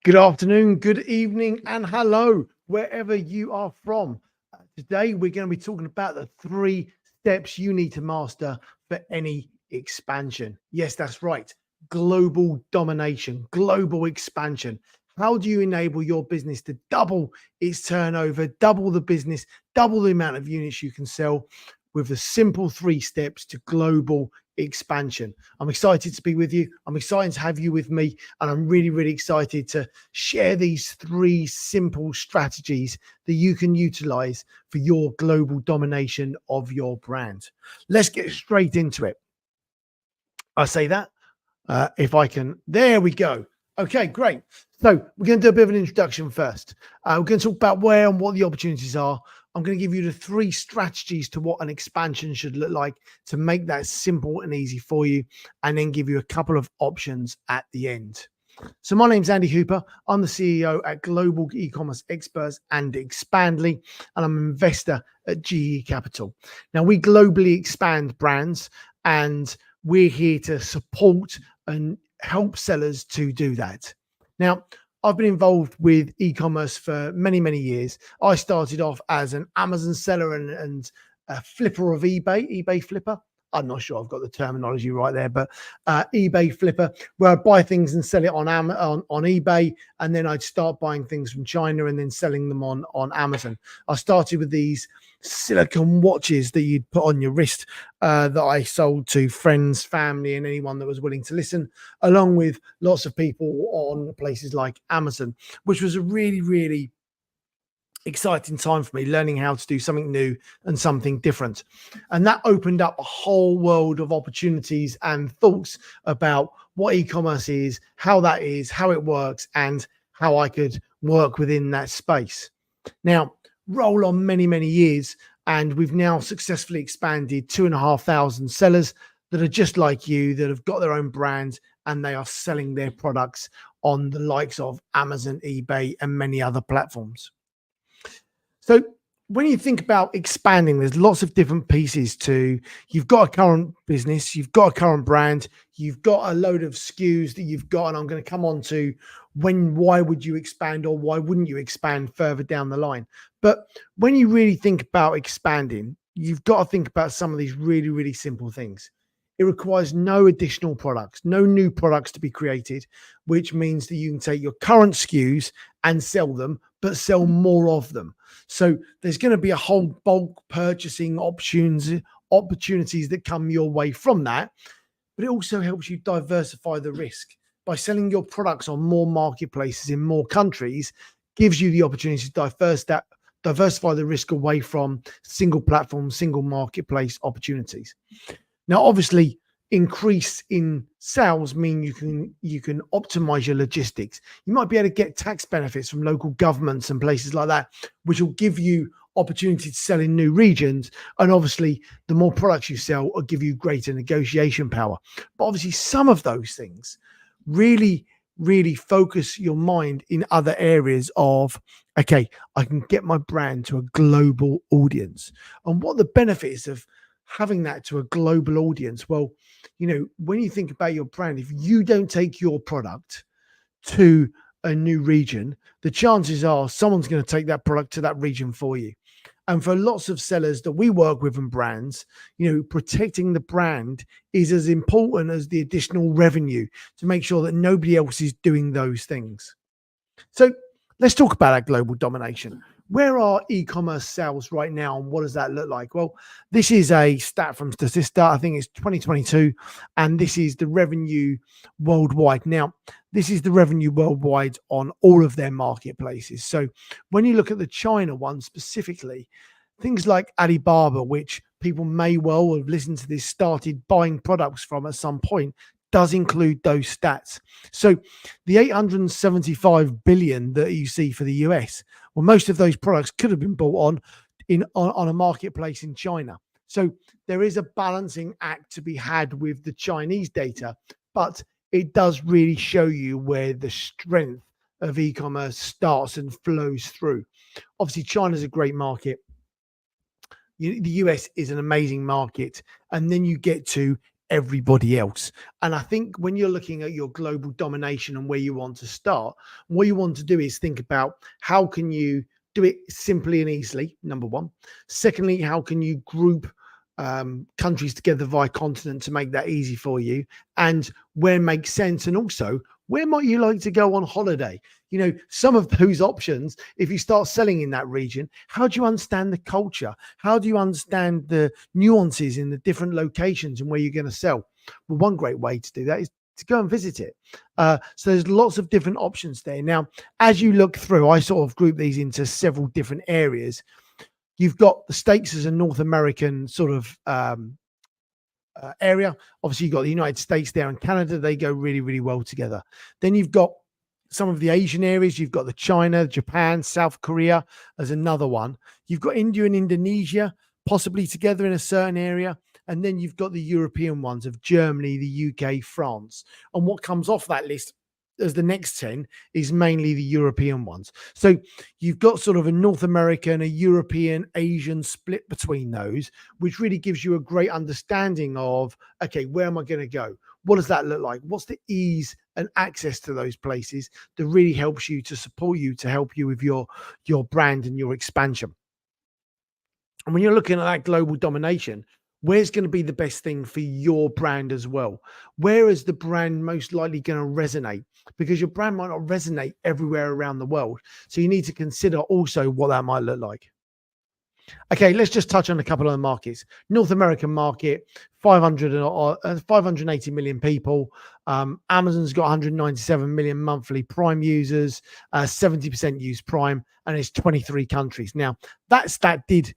Good afternoon, good evening, and hello, wherever you are from. Today, we're going to be talking about the 3 steps you need to master for any expansion. Yes, that's right. Global domination, global expansion. How do you enable your business to double its turnover, double the business, double the amount of units you can sell with the simple 3 steps to global expansion? I'm excited to be with you. I'm excited to have you with me. And I'm really, really excited to share these 3 simple strategies that you can utilize for your global domination of your brand. Let's get straight into it. I say that if I can. There we go. Okay, great. So we're going to do a bit of an introduction first. We're going to talk about where and what the opportunities are. I'm going to give you the 3 strategies to what an expansion should look like to make that simple and easy for you, and then give you a couple of options at the end. So my name's Andy Hooper. I'm the CEO at Global E-commerce Experts and Expandly, and I'm an investor at GE Capital. Now, we globally expand brands, and we're here to support and help sellers to do that. Now, I've been involved with e-commerce for many, many years. I started off as an Amazon seller and a flipper of eBay flipper. I'm not sure I've got the terminology right there, but eBay flipper, where I'd buy things and sell it on eBay, and then I'd start buying things from China and then selling them on Amazon. I started with these silicone watches that you'd put on your wrist that I sold to friends, family, and anyone that was willing to listen, along with lots of people on places like Amazon, which was a really, really exciting time for me, learning how to do something new and something different. And that opened up a whole world of opportunities and thoughts about what e-commerce is, how it works, and how I could work within that space. Now, roll on many, many years, and we've now successfully expanded 2,500 sellers that are just like you, that have got their own brand, and they are selling their products on the likes of Amazon, eBay, and many other platforms. So when you think about expanding, there's lots of different pieces to, you've got a current business, you've got a current brand, you've got a load of SKUs that you've got, and I'm going to come on to why would you expand, or why wouldn't you expand further down the line. But when you really think about expanding, you've got to think about some of these really, really simple things. It requires no additional products, no new products to be created, which means that you can take your current SKUs and sell them, but sell more of them. So there's going to be a whole bulk purchasing opportunities that come your way from that. But it also helps you diversify the risk by selling your products on more marketplaces in more countries. Gives you the opportunity to diversify the risk away from single platform, single marketplace opportunities. Now, obviously, increase in sales mean you can optimize your logistics. You might be able to get tax benefits from local governments and places like that, which will give you opportunity to sell in new regions. And obviously, the more products you sell will give you greater negotiation power. But obviously, some of those things really, really focus your mind in other areas of, okay, I can get my brand to a global audience. And what the benefits of having that to a global audience? Well, when you think about your brand, if you don't take your product to a new region, the chances are someone's going to take that product to that region for you. And for lots of sellers that we work with and brands, protecting the brand is as important as the additional revenue, to make sure that nobody else is doing those things. So let's talk about that global domination. Where are e-commerce sales right now, and what does that look like? Well, this is a stat from Statista. I think it's 2022, and this is the revenue worldwide. Now, this is the revenue worldwide on all of their marketplaces. So when you look at the China one specifically, things like Alibaba, which people may well have listened to this, started buying products from at some point, does include those stats. So the 875 billion that you see for the US, well, most of those products could have been bought on a marketplace in China. So there is a balancing act to be had with the Chinese data, but it does really show you where the strength of e-commerce starts and flows through. Obviously, China's a great market. The US is an amazing market. And then you get to everybody else. And I think when you're looking at your global domination and where you want to start, what you want to do is think about how can you do it simply and easily, number one. Secondly, how can you group countries together via continent to make that easy for you, and where makes sense, and also where might you like to go on holiday? You know, some of those options, if you start selling in that region, how do you understand the culture? How do you understand the nuances in the different locations and where you're going to sell? Well, one great way to do that is to go and visit it. So there's lots of different options there. Now, as you look through, I sort of group these into several different areas. You've got the States as a North American sort of area. Obviously, you've got the United States there and Canada. They go really, really well together. Then you've got some of the Asian areas. You've got the China, Japan, South Korea as another one. You've got India and Indonesia possibly together in a certain area. And then you've got the European ones of Germany, the UK, France. And what comes off that list as the next 10 is mainly the European ones. So you've got sort of a North American, a European, Asian split between those, which really gives you a great understanding of, okay, where am I going to go? What does that look like? What's the ease and access to those places that really helps you to support you, to help you with your brand and your expansion? And when you're looking at that global domination, where's going to be the best thing for your brand as well? Where is the brand most likely going to resonate? Because your brand might not resonate everywhere around the world. So you need to consider also what that might look like. Okay, let's just touch on a couple of the markets. North American market, 580 million people. Amazon's got 197 million monthly Prime users, 70% use Prime, and it's 23 countries. Now, that stat did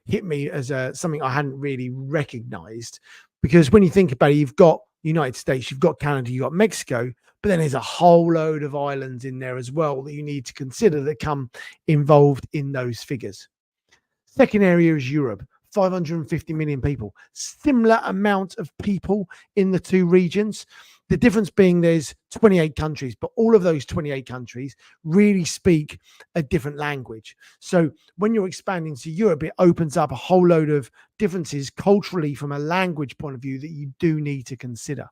hit me as something I hadn't really recognized, because when you think about it, you've got United States, you've got Canada, you've got Mexico, but then there's a whole load of islands in there as well that you need to consider that come involved in those figures. Second area is Europe, 550 million people, similar amount of people in the two regions. The difference being there's 28 countries, but all of those 28 countries really speak a different language. So when you're expanding to Europe, it opens up a whole load of differences culturally from a language point of view that you do need to consider.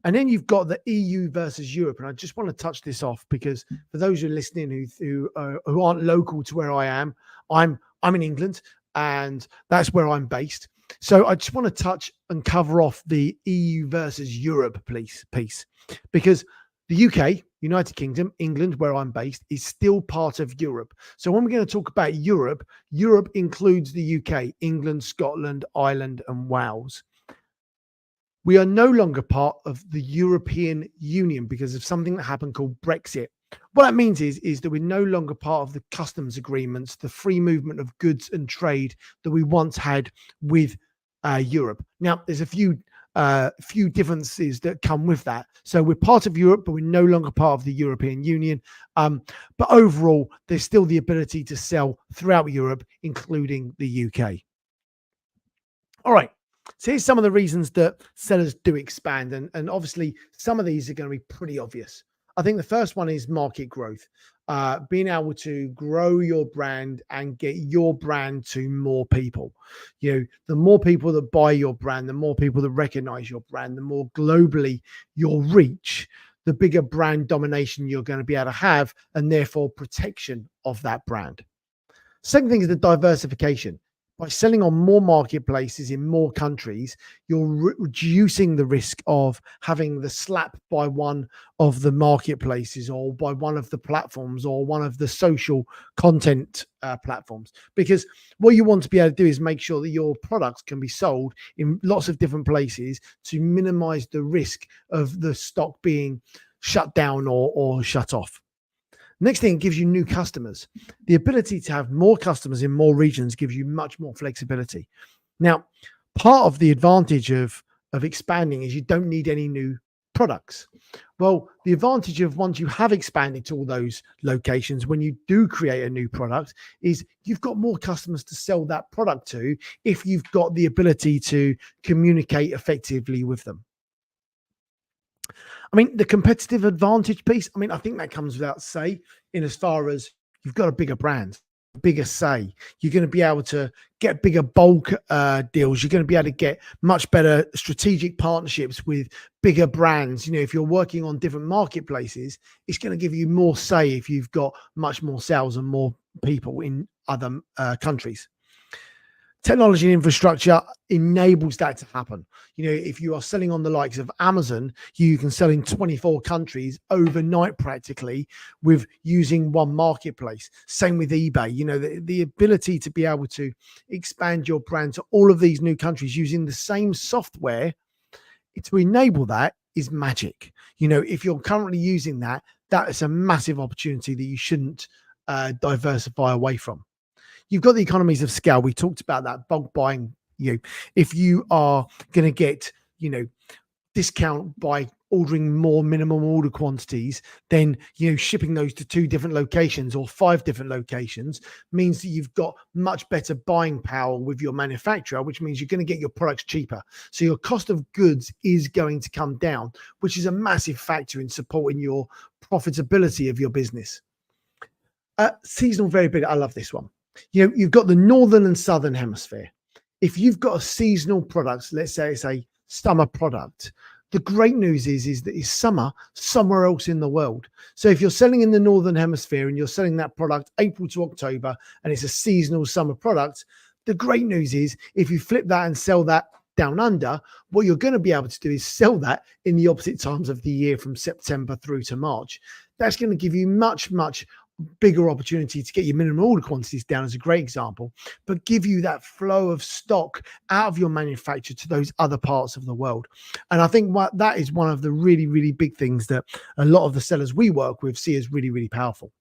And then you've got the EU versus Europe. And I just want to touch this off because for those who are listening who aren't local to where I am, I'm in England and that's where I'm based. So I just want to touch and cover off the EU versus Europe piece, because the UK, United Kingdom, England, where I'm based, is still part of Europe. So when we're going to talk about Europe, Europe includes the UK, England, Scotland, Ireland, and Wales. We are no longer part of the European Union because of something that happened called Brexit. What that means is that we're no longer part of the customs agreements, the free movement of goods and trade that we once had with Europe. Now, there's a few differences that come with that. So we're part of Europe, but we're no longer part of the European Union. But overall, there's still the ability to sell throughout Europe, including the UK. All right. So here's some of the reasons that sellers do expand. And obviously, some of these are going to be pretty obvious. I think the first one is market growth, being able to grow your brand and get your brand to more people. You know, the more people that buy your brand, the more people that recognize your brand, the more globally your reach, the bigger brand domination you're going to be able to have, and therefore protection of that brand. Second thing is the diversification. By selling on more marketplaces in more countries, you're reducing the risk of having the slap by one of the marketplaces or by one of the platforms or one of the social content platforms. Because what you want to be able to do is make sure that your products can be sold in lots of different places to minimize the risk of the stock being shut down or shut off. Next thing, it gives you new customers. The ability to have more customers in more regions gives you much more flexibility. Now, part of the advantage of expanding is you don't need any new products. Well, the advantage of once you have expanded to all those locations, when you do create a new product, is you've got more customers to sell that product to if you've got the ability to communicate effectively with them. I mean, the competitive advantage piece, I mean, I think that comes without say in as far as you've got a bigger brand. bigger say. You're going to be able to get bigger bulk deals. You're going to be able to get much better strategic partnerships with bigger brands. You know, if you're working on different marketplaces, it's going to give you more say if you've got much more sales and more people in other countries. Technology and infrastructure enables that to happen. You know, if you are selling on the likes of Amazon, you can sell in 24 countries overnight practically with using one marketplace. Same with eBay. You know, the ability to be able to expand your brand to all of these new countries using the same software to enable that is magic. You know, if you're currently using that, that is a massive opportunity that you shouldn't diversify away from. You've got the economies of scale. We talked about that bulk buying. You know, if you are going to get, you know, discount by ordering more minimum order quantities, then, you know, shipping those to 2 different locations or 5 different locations means that you've got much better buying power with your manufacturer, which means you're going to get your products cheaper. So your cost of goods is going to come down, which is a massive factor in supporting your profitability of your business. Seasonal variability. I love this one. You know, you've got the northern and southern hemisphere. If you've got a seasonal product, let's say it's a summer product, the great news is that it's summer somewhere else in the world. So if you're selling in the northern hemisphere and you're selling that product April to October and it's a seasonal summer product, the great news is if you flip that and sell that down under, what you're going to be able to do is sell that in the opposite times of the year from September through to March. That's going to give you much bigger opportunity to get your minimum order quantities down, as a great example, but give you that flow of stock out of your manufacturer to those other parts of the world. And I think that is one of the really big things that a lot of the sellers we work with see as really powerful.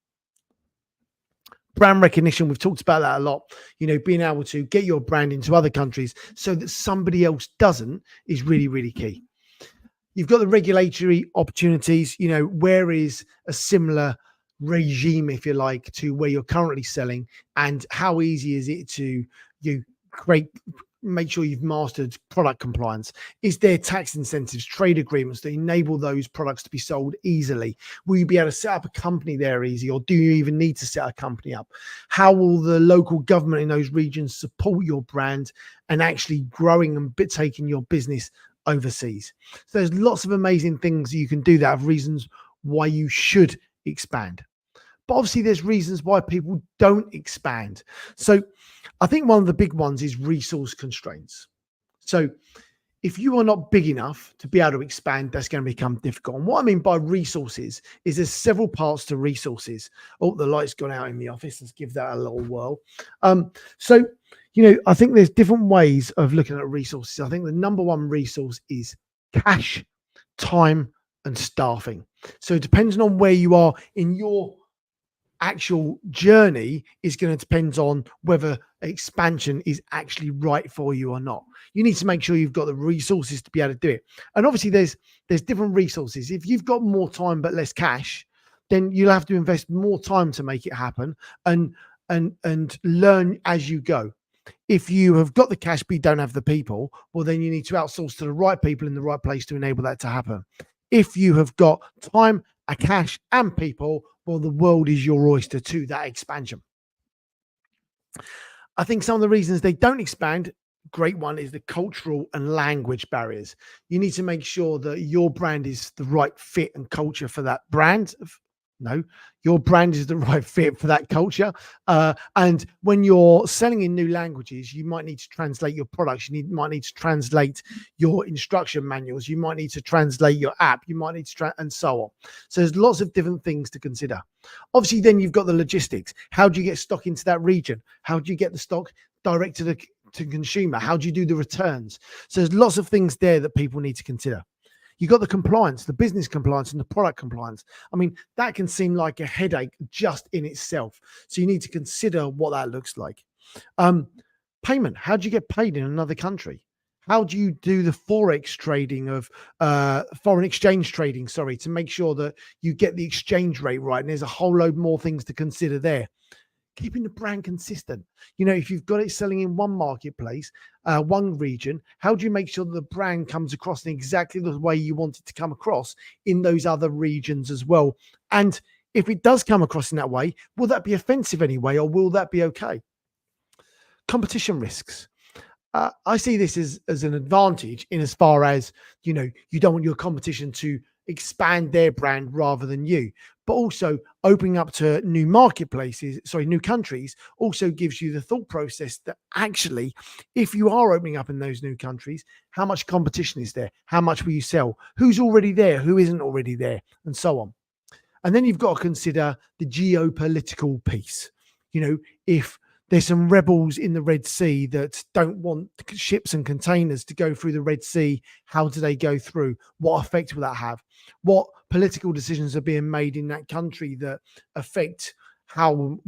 Brand recognition, we've talked about that a lot. You know, being able to get your brand into other countries so that somebody else doesn't is really key. You've got the regulatory opportunities. You know, where is a similar regime, if you like, to where you're currently selling, and how easy is it to make sure you've mastered product compliance? Is there tax incentives, trade agreements that enable those products to be sold easily? Will you be able to set up a company there easy, or do you even need to set a company up? How will the local government in those regions support your brand and actually growing and taking your business overseas? So there's lots of amazing things you can do that have reasons why you should expand. But obviously there's reasons why people don't expand. So I think one of the big ones is resource constraints. So if you are not big enough to be able to expand, that's going to become difficult. And what I mean by resources is there's several parts to resources. Oh, the light's gone out in the office. Let's give that a little whirl. So, you know, I think there's different ways of looking at resources. I think the number one resource is cash, time, and staffing. So depending on where you are in your actual journey is going to depend on whether expansion is actually right for you or not. You need to make sure you've got the resources to be able to do it. And obviously there's different resources. If you've got more time but less cash, then you'll have to invest more time to make it happen and learn as you go. If you have got the cash but you don't have the people, well, then you need to outsource to the right people in the right place to enable that to happen. If you have got time, a cash, and people, well, the world is your oyster to that expansion. I think some of the reasons they don't expand, great one, is the cultural and language barriers. You need to make sure that your brand is the right fit and culture for that brand. No, your brand is the right fit for that culture. And when you're selling in new languages, you might need to translate your products. Might need to translate your instruction manuals. You might need to translate your app. You might need to and so on. So there's lots of different things to consider. Obviously, then you've got the logistics. How do you get stock into that region? How do you get the stock direct to consumer? How do you do the returns? So there's lots of things there that people need to consider. You've got the compliance, the business compliance and the product compliance. I mean, that can seem like a headache just in itself. So you need to consider what that looks like. Payment, how do you get paid in another country? How do you do the Forex trading of foreign exchange trading, to make sure that you get the exchange rate right? And there's a whole load more things to consider there. Keeping the brand consistent. You know, if you've got it selling in one marketplace, one region, how do you make sure that the brand comes across in exactly the way you want it to come across in those other regions as well? And if it does come across in that way, will that be offensive anyway, or will that be okay? Competition risks. I see this as an advantage in as far as, you don't want your competition to expand their brand rather than you, but also opening up to new new countries also gives you the thought process that actually, if you are opening up in those new countries, how much competition is there? How much will you sell? Who's already there? Who isn't already there? And so on. And then you've got to consider the geopolitical piece. If there's some rebels in the Red Sea that don't want ships and containers to go through the Red Sea, how do they go through? What effect will that have? What political decisions are being made in that country that affect how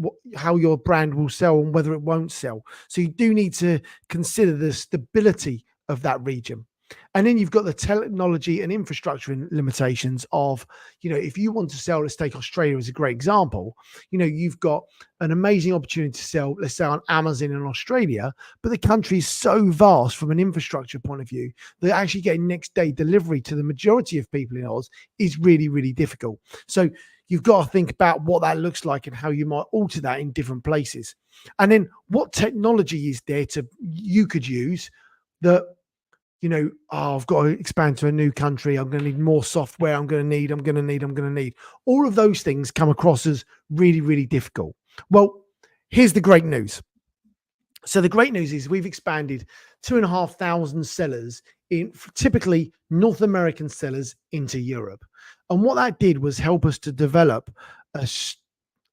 your brand will sell and whether it won't sell? So you do need to consider the stability of that region. And then you've got the technology and infrastructure limitations of, if you want to sell, let's take Australia as a great example, you've got an amazing opportunity to sell, let's say on Amazon in Australia, but the country is so vast from an infrastructure point of view that actually getting next day delivery to the majority of people in Oz is really, really difficult. So you've got to think about what that looks like and how you might alter that in different places. And then what technology is there you could use that, I've got to expand to a new country. I'm going to need more software. I'm going to need. All of those things come across as really, really difficult. Well, here's the great news. So the great news is we've expanded 2,500 sellers in typically North American sellers into Europe. And what that did was help us to develop a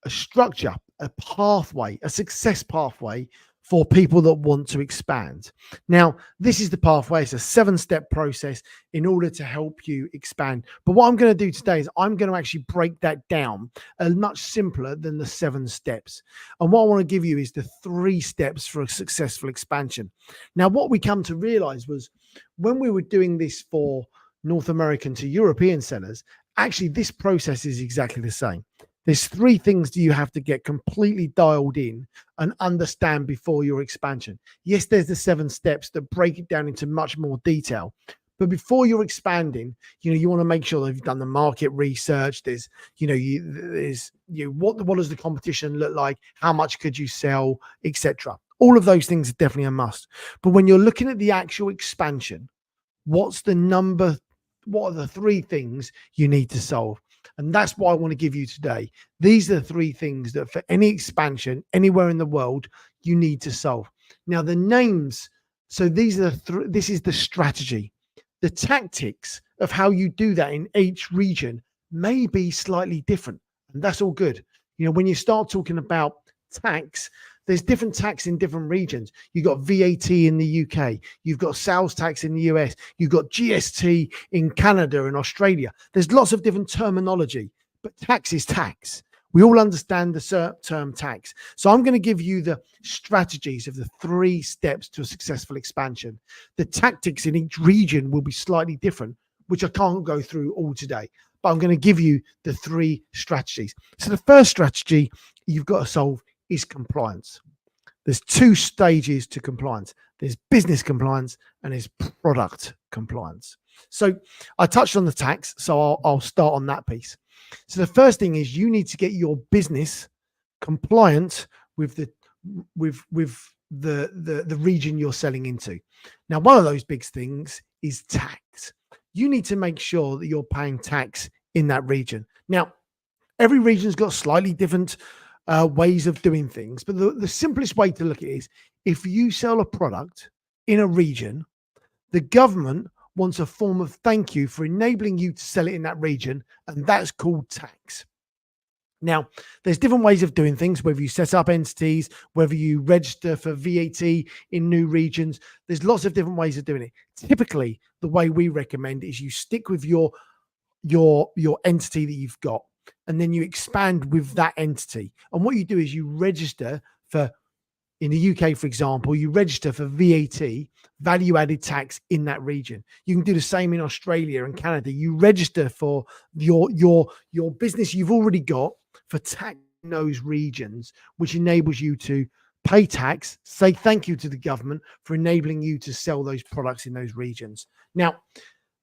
structure, a pathway, a success pathway for people that want to expand. Now, this is the pathway. It's a 7-step process in order to help you expand. But what I'm going to do today is I'm going to actually break that down much simpler than the 7 steps. And what I want to give you is the 3 steps for a successful expansion. Now, what we come to realize was when we were doing this for North American to European sellers, actually this process is exactly the same. There's 3 things that you have to get completely dialed in and understand before your expansion. Yes, there's the 7 steps that break it down into much more detail. But before you're expanding, you want to make sure that you've done the market research. What does the competition look like? How much could you sell, etc. All of those things are definitely a must. But when you're looking at the actual expansion, what are the 3 things you need to solve? And that's what I want to give you today. These are the 3 things that for any expansion anywhere in the world, you need to solve. Now, the names. So these are this is the strategy. The tactics of how you do that in each region may be slightly different. And that's all good. When you start talking about tax, there's different tax in different regions. You've got VAT in the UK. You've got sales tax in the US. You've got GST in Canada and Australia. There's lots of different terminology, but tax is tax. We all understand the term tax. So I'm going to give you the strategies of the 3 steps to a successful expansion. The tactics in each region will be slightly different, which I can't go through all today, but I'm going to give you the 3 strategies. So the first strategy you've got to solve is compliance. There's 2 stages to compliance. There's business compliance and there's product compliance. So I touched on the tax, so I'll start on that piece. So the first thing is you need to get your business compliant with the region you're selling into. Now, one of those big things is tax. You need to make sure that you're paying tax in that region. Now, every region's got slightly different ways of doing things, but the simplest way to look at it is if you sell a product in a region, the government wants a form of thank you for enabling you to sell it in that region, and that's called tax. Now, there's different ways of doing things, whether you set up entities, whether you register for VAT in new regions. There's lots of different ways of doing it. Typically, the way we recommend is you stick with your entity that you've got, and then you expand with that entity. And what you do is you register for, in the UK, for example, you register for VAT, value added tax in that region. You can do the same in Australia and Canada. You register for your business you've already got for tax in those regions, which enables you to pay tax, say thank you to the government for enabling you to sell those products in those regions. Now,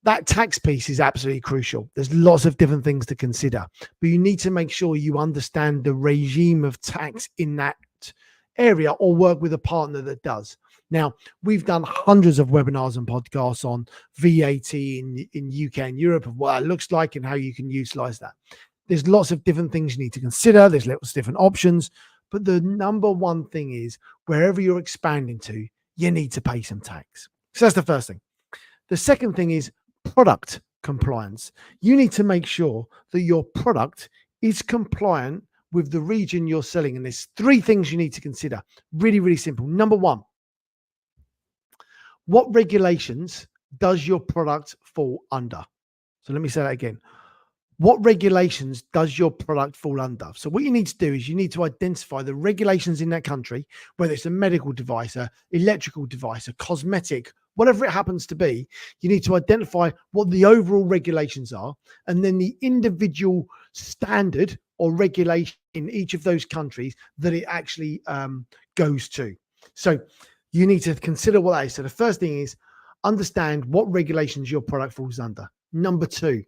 that tax piece is absolutely crucial. There's lots of different things to consider, but you need to make sure you understand the regime of tax in that area or work with a partner that does. Now, we've done hundreds of webinars and podcasts on VAT in UK and Europe of what it looks like and how you can utilize that. There's lots of different things you need to consider. There's lots of different options, but the number one thing is wherever you're expanding to, you need to pay some tax. So that's the first thing. The second thing is product compliance. You need to make sure that your product is compliant with the region you're selling. And there's three things you need to consider. Really, really simple. Number one, what regulations does your product fall under? So let me say that again. What regulations does your product fall under? So what you need to do is you need to identify the regulations in that country, whether it's a medical device, a electrical device, a cosmetic, whatever it happens to be. You need to identify what the overall regulations are, and then the individual standard or regulation in each of those countries that it actually goes to. So you need to consider what that is. So the first thing is understand what regulations your product falls under. Number two,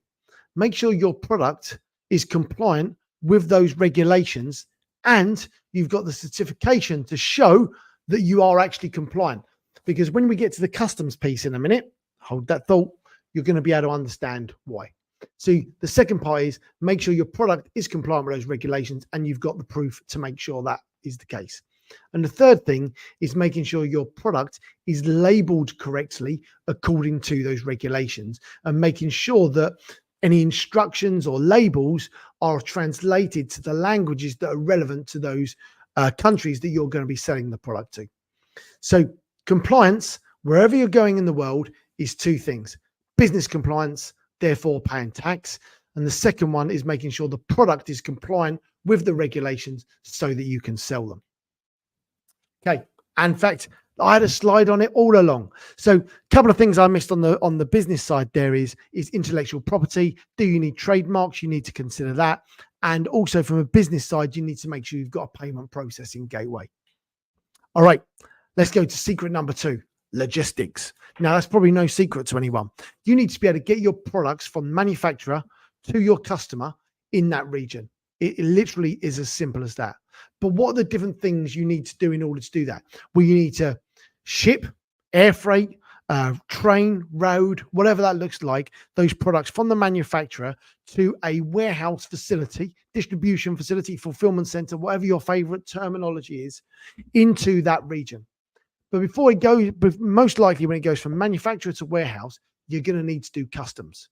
make sure your product is compliant with those regulations and you've got the certification to show that you are actually compliant. Because when we get to the customs piece in a minute, hold that thought, you're going to be able to understand why. So the second part is make sure your product is compliant with those regulations and you've got the proof to make sure that is the case. And the third thing is making sure your product is labeled correctly according to those regulations and making sure that any instructions or labels are translated to the languages that are relevant to those countries that you're going to be selling the product to. So compliance, wherever you're going in the world, is two things: business compliance, therefore paying tax. And the second one is making sure the product is compliant with the regulations so that you can sell them. Okay. And in fact, I had a slide on it all along. So a couple of things I missed on the business side there is intellectual property. Do you need trademarks? You need to consider that. And also from a business side, you need to make sure you've got a payment processing gateway. All right, let's go to secret number two, logistics. Now, that's probably no secret to anyone. You need to be able to get your products from manufacturer to your customer in that region. It literally is as simple as that. But what are the different things you need to do in order to do that? Well, you need to ship, air freight, train, road, whatever that looks like, those products from the manufacturer to a warehouse facility, distribution facility, fulfillment center, whatever your favorite terminology is, into that region. But before it goes, most likely when it goes from manufacturer to warehouse, you're going to need to do customs.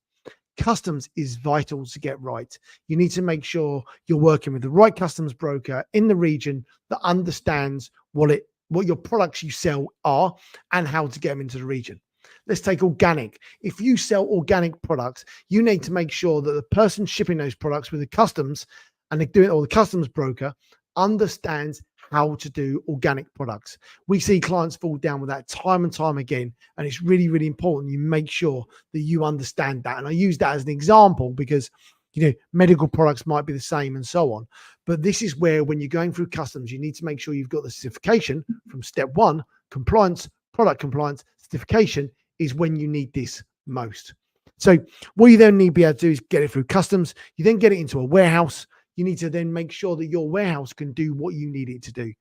Customs is vital to get right. You need to make sure you're working with the right customs broker in the region that understands what your products you sell are and how to get them into the region. Let's take organic. If you sell organic products, you need to make sure that the person shipping those products with the customs and they do it, or the customs broker understands how to do organic products. We see clients fall down with that time and time again, and it's really, really important you make sure that you understand that. And I use that as an example because, you know, medical products might be the same and so on. But this is where, when you're going through customs, you need to make sure you've got the certification from step one. Compliance, product compliance, certification is when you need this most. So what you then need to be able to do is get it through customs. You then get it into a warehouse. You need to then make sure that your warehouse can do what you need it to do.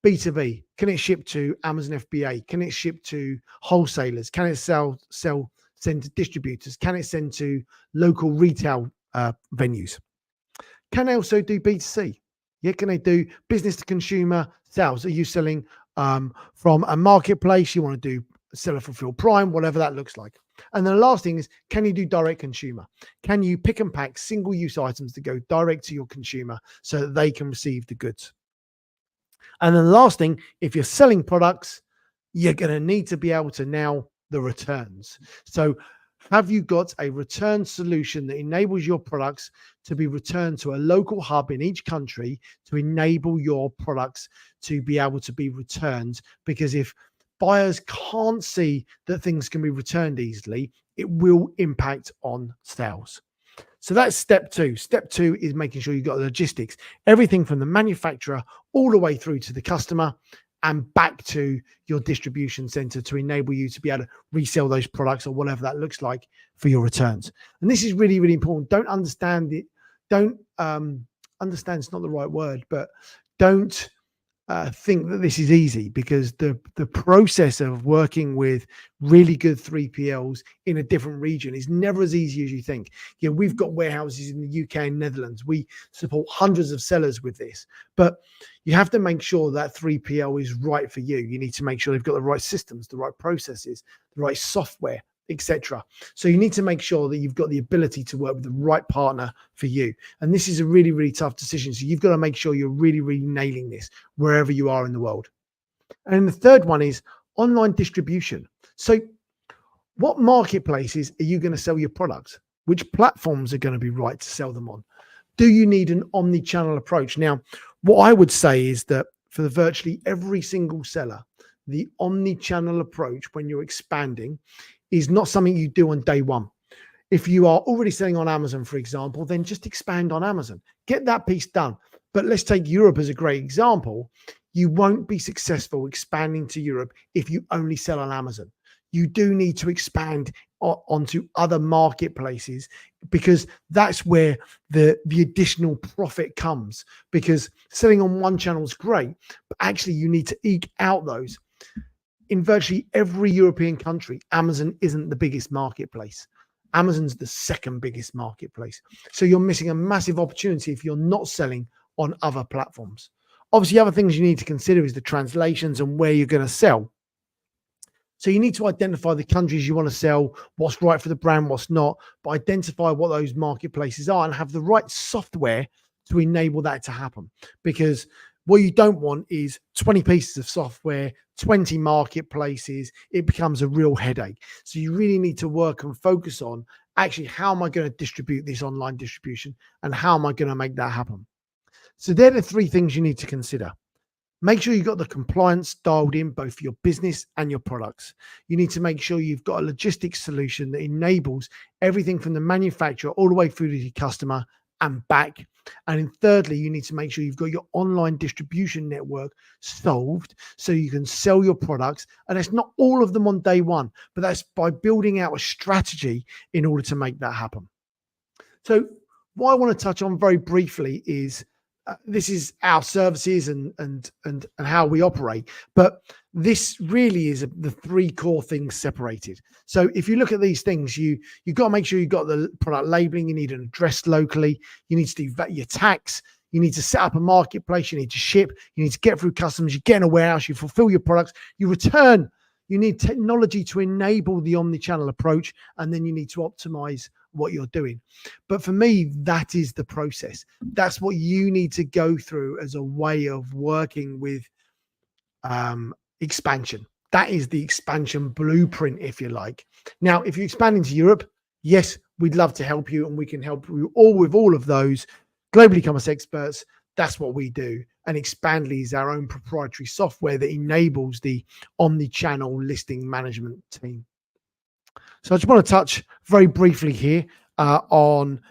B2B, can it ship to Amazon FBA? Can it ship to wholesalers? Can it send to distributors? Can it send to local retail venues? Can they also do B2C? Yeah, can they do business to consumer sales? Are you selling from a marketplace? You want to do seller fulfilled prime, whatever that looks like. And then the last thing is, can you do direct consumer? Can you pick and pack single use items to go direct to your consumer so that they can receive the goods? And then the last thing, if you're selling products, you're going to need to be able to now the returns. So have you got a return solution that enables your products to be returned to a local hub in each country to enable your products to be able to be returned? Because if buyers can't see that things can be returned easily, it will impact on sales. So that's step two. Step two is making sure you've got logistics, everything from the manufacturer all the way through to the customer. and back to your distribution center to enable you to be able to resell those products or whatever that looks like for your returns. And this is really, really important. Don't understand it. Don't understand, it's not the right word, but don't think that this is easy, because the process of working with really good 3PLs in a different region is never as easy as you think. You know, we've got warehouses in the UK and Netherlands. We support hundreds of sellers with this, but you have to make sure that 3PL is right for you. You need to make sure they've got the right systems, the right processes, the right software, etc. So you need to make sure that you've got the ability to work with the right partner for you. And this is a really, really tough decision. So you've got to make sure you're really, really nailing this wherever you are in the world. And the third one is online distribution. So what marketplaces are you going to sell your products? Which platforms are going to be right to sell them on? Do you need an omni-channel approach? Now, what I would say is that for virtually every single seller, the omni-channel approach when you're expanding is not something you do on day one. If you are already selling on Amazon, for example, then just expand on Amazon. Get that piece done. But let's take Europe as a great example. You won't be successful expanding to Europe if you only sell on Amazon. You do need to expand onto other marketplaces, because that's where the additional profit comes. Because selling on one channel is great, but actually you need to eke out those. In virtually every European country, Amazon isn't the biggest marketplace. Amazon's the second biggest marketplace. So you're missing a massive opportunity if you're not selling on other platforms. Obviously, other things you need to consider is the translations and where you're going to sell. So you need to identify the countries you want to sell, what's right for the brand, what's not, but identify what those marketplaces are and have the right software to enable that to happen. Because what you don't want is 20 pieces of software, 20 marketplaces. It becomes a real headache. So you really need to work and focus on actually, how am I going to distribute this online distribution and how am I going to make that happen? So they're the three things you need to consider. Make sure you've got the compliance dialed in, both for your business and your products. You need to make sure you've got a logistics solution that enables everything from the manufacturer all the way through to your customer and back. And then thirdly, you need to make sure you've got your online distribution network solved so you can sell your products. And it's not all of them on day one, but that's by building out a strategy in order to make that happen. So what I want to touch on very briefly is this is our services and how we operate, but this really is the three core things separated. So if you look at these things, you've got to make sure you've got the product labeling. You need an address locally. You need to do your tax. You need to set up a marketplace. You need to ship. You need to get through customs. You get in a warehouse. You fulfill your products. You return. You need technology to enable the omni-channel approach, and then you need to optimize what you're doing. But for me, that is the process. That's what you need to go through as a way of working with expansion. That is the expansion blueprint, if you like. Now, if you expand into Europe, yes, we'd love to help you, and we can help you all with all of those global e-commerce experts. That's what we do. And Expandly is our own proprietary software that enables the omni-channel listing management team. So I just want to touch very briefly here on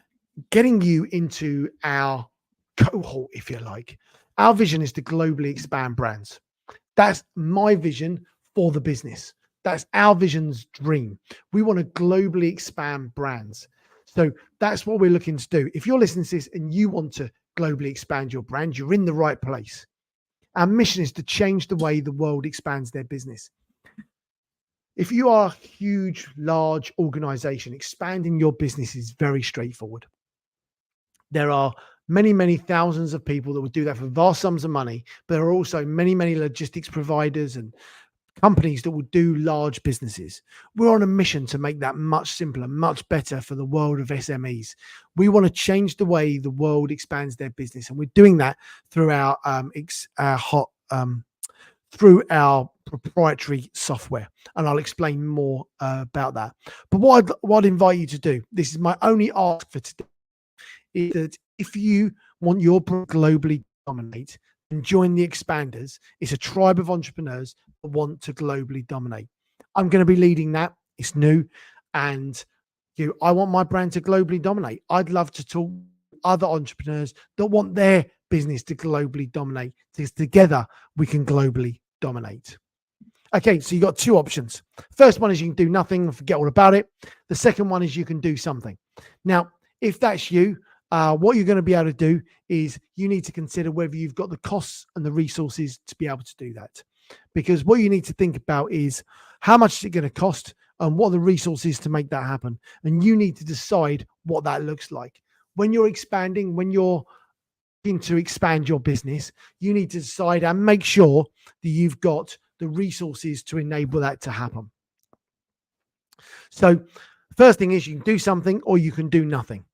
getting you into our cohort, if you like. Our vision is to globally expand brands. That's my vision for the business. That's our vision's dream. We want to globally expand brands. So that's what we're looking to do. If you're listening to this and you want to globally expand your brand, you're in the right place. Our mission is to change the way the world expands their business. If you are a huge, large organization, expanding your business is very straightforward. There are many, many thousands of people that would do that for vast sums of money, but there are also many, many logistics providers and companies that will do large businesses. We're on a mission to make that much simpler, much better for the world of SMEs. We want to change the way the world expands their business, and we're doing that through our through our proprietary software, and I'll explain more about that. But what I'd invite you to do, this is my only ask for today, is that if you want your product globally dominate, and join the Expanders. It's a tribe of entrepreneurs that want to globally dominate. I'm going to be leading that. It's new, and I want my brand to globally dominate. I'd love to talk to other entrepreneurs that want their business to globally dominate, because together we can globally dominate. Okay, so you've got two options. First one is you can do nothing and forget all about it. The second one is you can do something. Now, if that's you, what you're going to be able to do is you need to consider whether you've got the costs and the resources to be able to do that. Because what you need to think about is how much is it going to cost and what are the resources to make that happen. And you need to decide what that looks like. When you're expanding, when you're looking to expand your business, you need to decide and make sure that you've got the resources to enable that to happen. So first thing is you can do something or you can do nothing.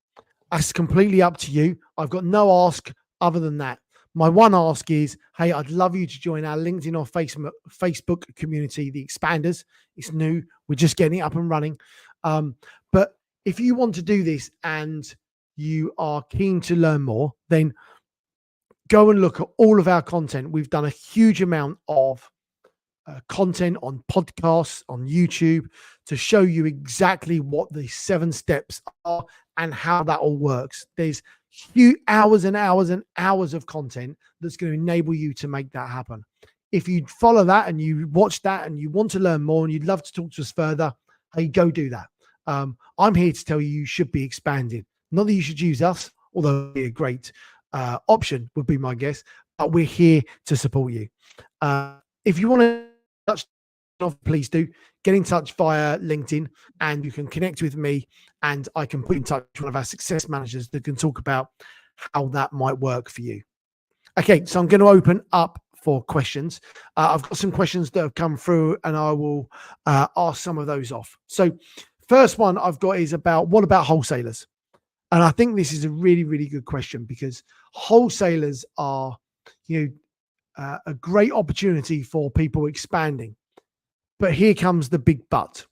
That's completely up to you. I've got no ask other than that. My one ask is, hey, I'd love you to join our LinkedIn or Facebook community, The Expanders. It's new. We're just getting it up and running. But if you want to do this and you are keen to learn more, then go and look at all of our content. We've done a huge amount of content on podcasts, on YouTube, to show you exactly what the 7 steps are and how that all works. There's huge hours and hours and hours of content that's going to enable you to make that happen. If you follow that and you watch that and you want to learn more and you'd love to talk to us further, hey, go do that. I'm here to tell you you should be expanding. Not that you should use us, although it'd be a great option, would be my guess, but we're here to support you. If you want to touch off, please do get in touch via LinkedIn and you can connect with me and I can put in touch with one of our success managers that can talk about how that might work for you. Okay, so I'm going to open up for questions. I've got some questions that have come through and I will ask some of those off. So first one I've got is about, what about wholesalers? And I think this is a really, really good question because wholesalers are, a great opportunity for people expanding. But here comes the big but.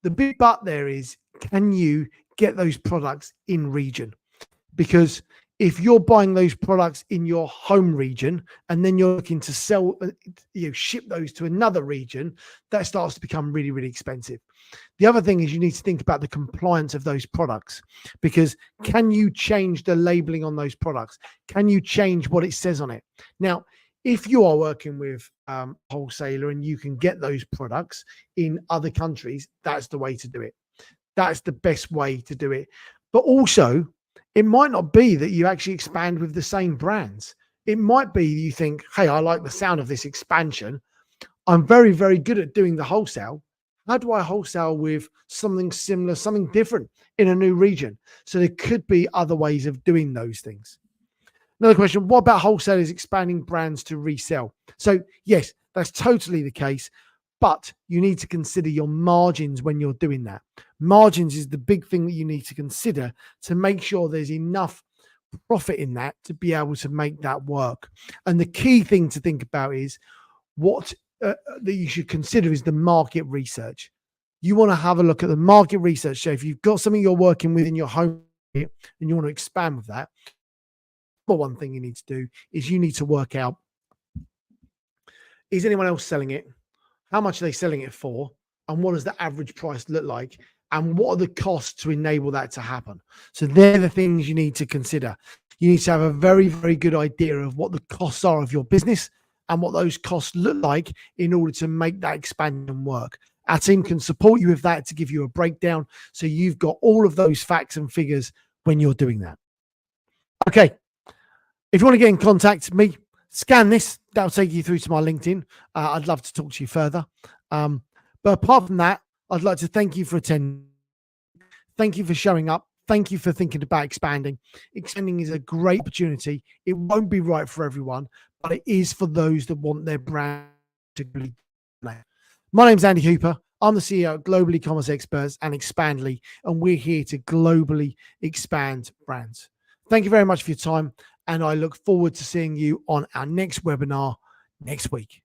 The big but there is, can you get those products in region? Because if you're buying those products in your home region and then you're looking to sell, ship those to another region, that starts to become really, really expensive. The other thing is you need to think about the compliance of those products, because can you change the labeling on those products? Can you change what it says on it? Now, if you are working with a wholesaler and you can get those products in other countries, that's the way to do it. That's the best way to do it. But also, it might not be that you actually expand with the same brands. It might be you think, hey, I like the sound of this expansion. I'm very, very good at doing the wholesale. How do I wholesale with something similar, something different in a new region? So there could be other ways of doing those things. Another question, what about wholesalers expanding brands to resell? So yes, that's totally the case, but you need to consider your margins when you're doing that. Margins is the big thing that you need to consider to make sure there's enough profit in that to be able to make that work. And the key thing to think about is what that you should consider is the market research. You want to have a look at the market research. So if you've got something you're working with in your home and you want to expand with that, one thing you need to do is you need to work out, is anyone else selling it? How much are they selling it for? And what does the average price look like? And what are the costs to enable that to happen? So they're the things you need to consider. You need to have a very, very good idea of what the costs are of your business and what those costs look like in order to make that expansion work. Our team can support you with that to give you a breakdown, so you've got all of those facts and figures when you're doing that. Okay. If you want to get in contact with me, scan this. That'll take you through to my LinkedIn. I'd love to talk to you further. But apart from that, I'd like to thank you for attending. Thank you for showing up. Thank you for thinking about expanding. Expanding is a great opportunity. It won't be right for everyone, but it is for those that want their brand to be. My name's Andy Hooper. I'm the CEO of Global E-Commerce Experts and Expandly, and we're here to globally expand brands. Thank you very much for your time, and I look forward to seeing you on our next webinar next week.